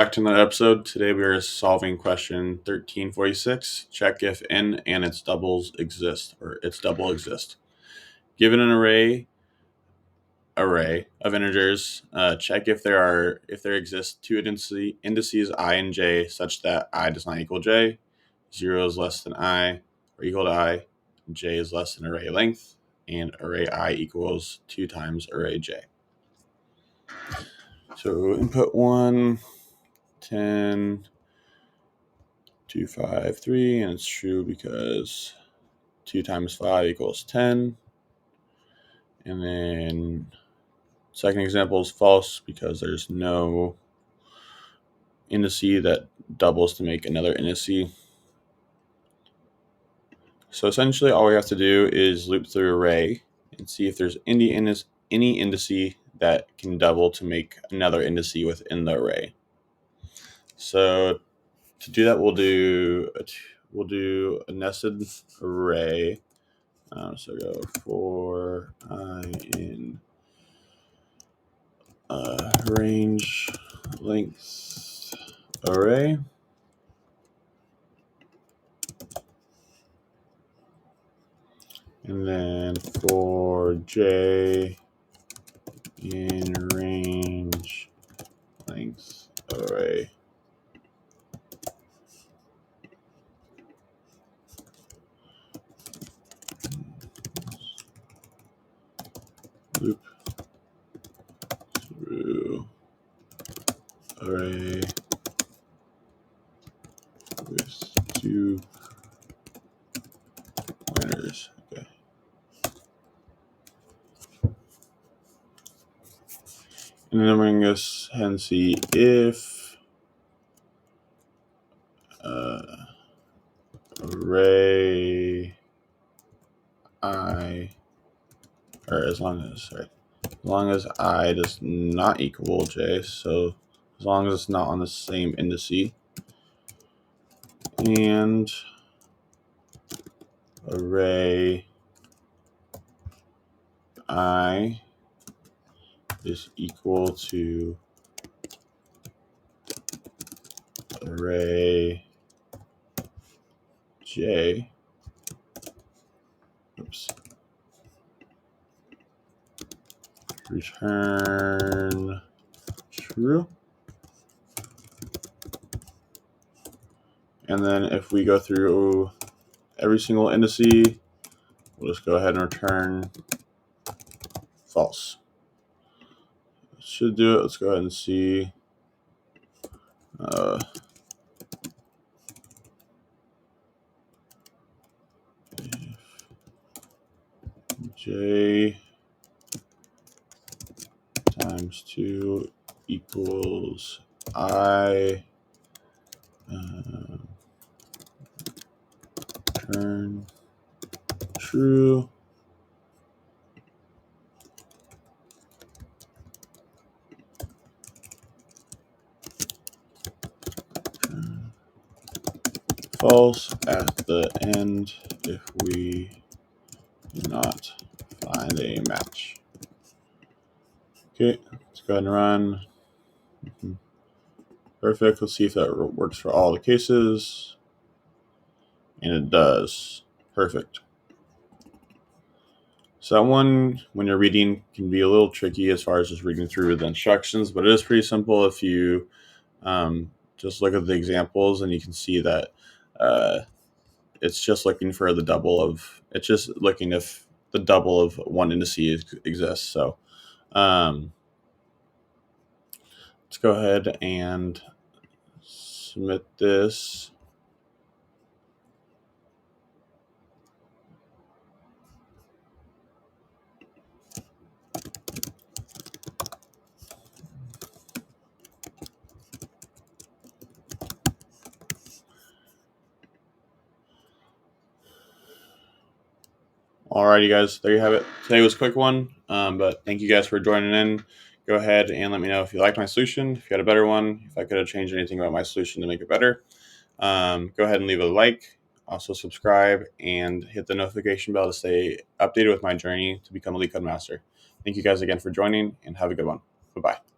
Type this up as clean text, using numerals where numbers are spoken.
Back to another episode. Today we are solving question 1346. Check if n and its doubles exist, or its double exist. Given an array of integers, check if there exist two indices I and j such that I does not equal j, 0 is less than I or equal to I, j is less than array length, and array I equals 2 times array j. So input 1, 10, 2, 5, 3, and it's true because 2 times 5 equals 10. And then second example is false because there's no indice that doubles to make another indice. So essentially all we have to do is loop through array and see if there's any indice that can double to make another indice within the array. So to do that, we'll do a nested array. So go for I in range length array. And then for j in range length array. Loop through array with 2 pointers. Okay. And then we're going to go ahead and see if array I, or as long as I does not equal j, so as long as it's not on the same indice, and array I is equal to array j, return true. And then if we go through every single indice, we'll just go ahead and return false. Should do it. Let's go ahead and see. J times 2 equals I, return true. False at the end if we do not find a match. Okay, let's go ahead and run. Perfect. Let's see if that works for all the cases. And it does. Perfect. So that one, when you're reading, can be a little tricky as far as just reading through the instructions, but it is pretty simple if you just look at the examples, and you can see that it's just looking for the double of, it's just looking if the double of one indice exists. So let's go ahead and submit this. Alrighty, guys, there you have it. Today was a quick one, but thank you guys for joining in. Go ahead and let me know if you liked my solution, if you had a better one, if I could have changed anything about my solution to make it better. Go ahead and leave a like, also subscribe, and hit the notification bell to stay updated with my journey to become a LeetCode master. Thank you guys again for joining, and have a good one. Bye-bye.